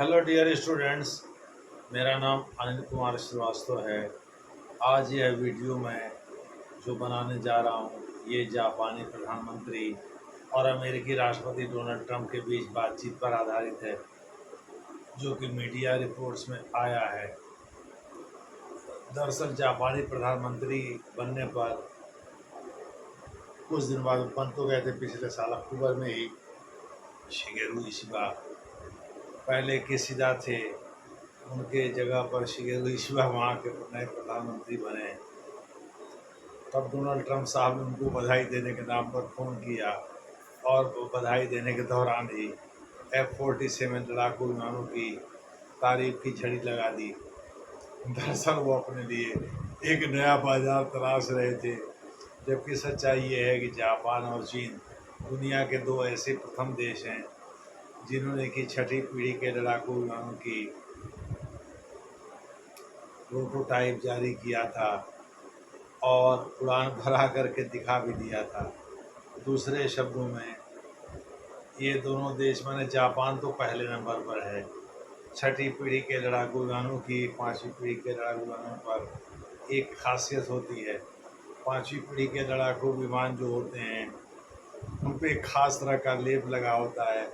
Hello dear students. मेरा नाम अनिल कुमार श्रीवास्तव है। आज यह वीडियो मैं जो बनाने जा रहा हूँ ये जापानी प्रधानमंत्री और अमेरिकी राष्ट्रपति डोनाल्ड ट्रंप के बीच बातचीत पर आधारित है, जो कि मीडिया रिपोर्ट्स में आया है। दरअसल जापानी प्रधानमंत्री बनने पर कुछ दिन बाद बन तो गए थे, पिछले साल अक्टूबर में ही शिगेरू इशिबा पहले किशिदा थे, उनके जगह पर शिगेरू इशिबा वहाँ के नए प्रधानमंत्री बने। तब डोनाल्ड ट्रंप साहब ने उनको बधाई देने के नाम पर फ़ोन किया और वो बधाई देने के दौरान ही F-47 लड़ाकू विमानों की तारीफ की झड़ी लगा दी। दरअसल वो अपने लिए एक नया बाजार तलाश रहे थे, जबकि सच्चाई ये है कि जापान और चीन दुनिया के दो ऐसे प्रथम देश हैं जिन्होंने की छठी पीढ़ी के लड़ाकू विमानों की प्रोटोटाइप जारी किया था और उड़ान भरा करके दिखा भी दिया था। दूसरे शब्दों में ये दोनों देश, माने जापान तो पहले नंबर पर है छठी पीढ़ी के लड़ाकू विमानों की। पांचवी पीढ़ी के लड़ाकू विमानों पर एक खासियत होती है, पांचवी पीढ़ी के लड़ाकू विमान जो होते हैं उन पर एक खास तरह का लेप लगा होता है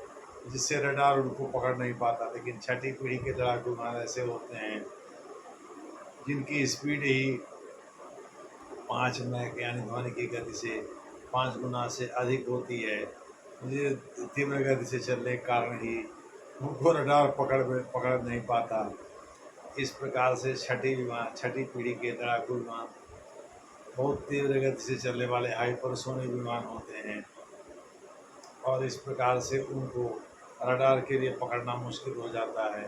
जिससे रडार उनको पकड़ नहीं पाता। लेकिन छठी पीढ़ी के लड़ाकू विमान ऐसे होते हैं जिनकी स्पीड ही 5 मैक यानी ध्वनि की गति से 5 गुना से अधिक होती है। ये तीव्र गति से चलने के कारण ही उनको रडार पकड़ नहीं पाता। इस प्रकार से छठी पीढ़ी के लड़ाकू विमान बहुत तीव्र गति से चलने वाले हाइपरसोनिक विमान होते हैं और इस प्रकार से उनको रडार के लिए पकड़ना मुश्किल हो जाता है।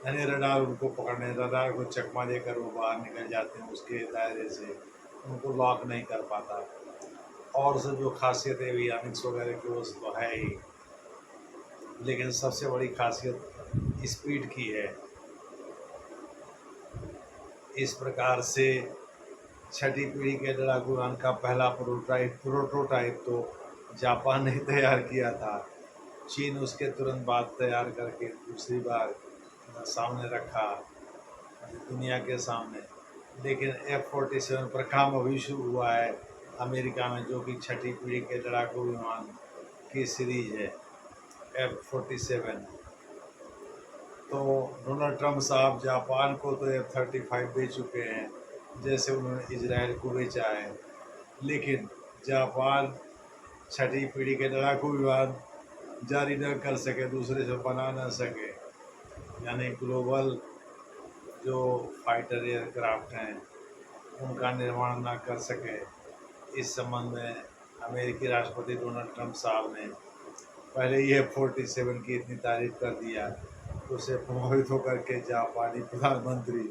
यानी रडार को चकमा देकर वो बाहर निकल जाते हैं, उसके दायरे से उनको लॉक नहीं कर पाता। और से जो खासियत है एवियोनिक्स वगैरह की वो तो है ही, लेकिन सबसे बड़ी खासियत स्पीड की है। इस प्रकार से छठी पीढ़ी के लड़ाकू विमान का पहला प्रोटोटाइप तो जापान ने तैयार किया था। चीन उसके तुरंत बाद तैयार करके दूसरी बार सामने रखा दुनिया के सामने। लेकिन F-47 पर काम अभी शुरू हुआ है अमेरिका में, जो कि छठी पीढ़ी के लड़ाकू विमान की सीरीज है F-47। तो डोनाल्ड ट्रंप साहब जापान को तो F-35 दे चुके हैं, जैसे उन्होंने इजराइल को बेचा है। लेकिन जापान छठी पीढ़ी के लड़ाकू विमान जारी न कर सके, दूसरे से बना न सके, यानी ग्लोबल जो फाइटर एयरक्राफ्ट हैं उनका निर्माण न कर सके। इस संबंध में अमेरिकी राष्ट्रपति डोनाल्ड ट्रंप साहब ने पहले ही F-47 की इतनी तारीफ कर दिया तो उसे प्रभावित होकर के जापानी प्रधानमंत्री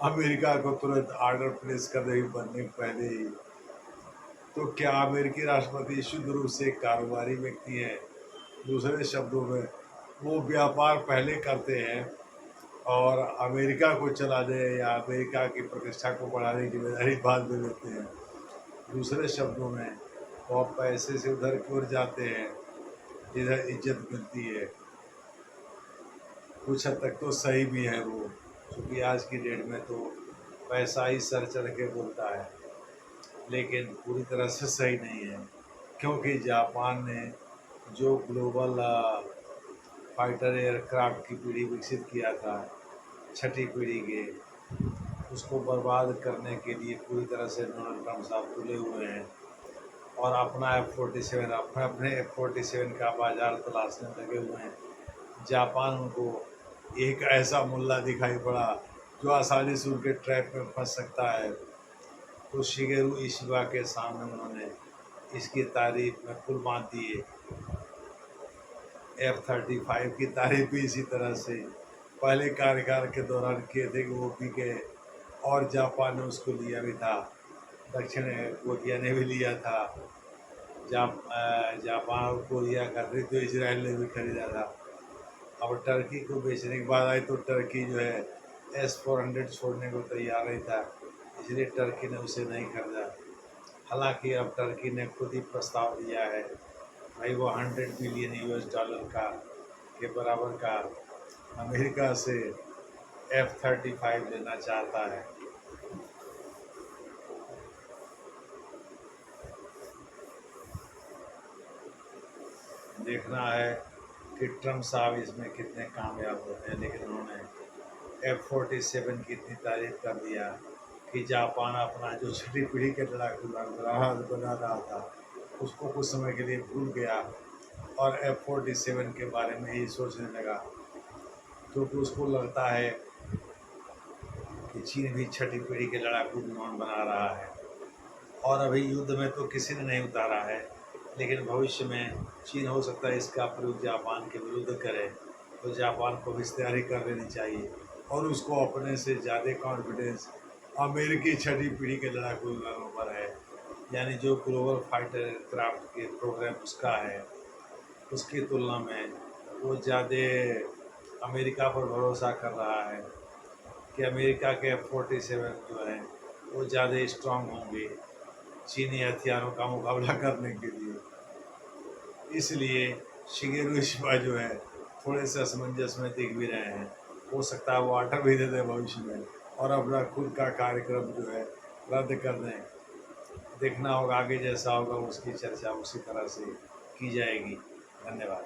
अमेरिका को तुरंत आर्डर प्लेस कर रही बनने के पहले ही। तो क्या अमेरिकी राष्ट्रपति शुद्ध रूप से कारोबारी व्यक्ति है? दूसरे शब्दों में वो व्यापार पहले करते हैं और अमेरिका को चलाने या अमेरिका की प्रतिष्ठा को बढ़ाने की जिम्मेदारी बाद में लेते हैं। दूसरे शब्दों में वो पैसे से उधर की ओर जाते हैं जिधर इज्जत मिलती है। कुछ हद तक तो सही भी है वो, क्योंकि आज की डेट में तो पैसा ही सर चढ़ के बोलता है, लेकिन पूरी तरह से सही नहीं है। क्योंकि जापान ने जो ग्लोबल फाइटर एयरक्राफ्ट की पीढ़ी विकसित किया था छठी पीढ़ी के, उसको बर्बाद करने के लिए पूरी तरह से डोनाल्ड ट्रंप साहब तुले हुए हैं और अपना अपने F-47 का बाजार तलाशने लगे हुए हैं। जापान उनको एक ऐसा मुल्ला दिखाई पड़ा जो आसानी से उनके ट्रैप में फंस सकता है, तो शिगेरू इशिबा के सामने उन्होंने इसकी तारीफ में फूल बांध दिए। F-35 की तारीफ भी इसी तरह से पहले कार्यकाल के दौरान किए थे कि वो पीके, और जापान ने उसको लिया भी था, दक्षिण कोरिया ने भी लिया था। जापान और कोरिया का तो इजराइल ने भी खरीदा था। अब टर्की को बेचने की बात आई तो टर्की जो है S-400 छोड़ने को तैयार नहीं था, इसलिए टर्की ने उसे नहीं खरीदा। हालांकि अब टर्की ने खुद ही प्रस्ताव दिया है भाई वो $100 बिलियन का के बराबर का अमेरिका से F-35 लेना चाहता है। देखना है कि ट्रम्प साहब इसमें कितने कामयाब होते हैं, लेकिन उन्होंने F-47 की इतनी तारीफ कर दिया कि जापान अपना जो छठी पीढ़ी के लड़ाकू बना रहा था उसको कुछ समय के लिए भूल गया और F-47 के बारे में ही सोचने लगा, क्योंकि उसको लगता है कि चीन भी छठी पीढ़ी के लड़ाकू विमान बना रहा है और अभी युद्ध में तो किसी ने नहीं उतारा है, लेकिन भविष्य में चीन हो सकता है इसका प्रयोग जापान के विरुद्ध करे, तो जापान को भी तैयारी कर लेनी चाहिए और उसको अपने से ज़्यादा कॉन्फिडेंस अमेरिकी छठी पीढ़ी के लड़ाकू विमानों पर है, यानी जो ग्लोबल फाइटर एयरक्राफ्ट के प्रोग्राम उसका है उसकी तुलना में वो ज़्यादा अमेरिका पर भरोसा कर रहा है कि अमेरिका के F-47 जो है वो ज़्यादा स्ट्रांग होंगे चीनी हथियारों का मुकाबला करने के लिए। इसलिए शिगेरू इशिबा जो है थोड़े से असमंजस में दिख भी रहे हैं, हो सकता है वो ऑर्डर भी दे दें भविष्य में और अपना खुद का कार्यक्रम जो है रद्द कर दें। देखना होगा आगे जैसा होगा उसकी चर्चा उसी तरह से की जाएगी। धन्यवाद।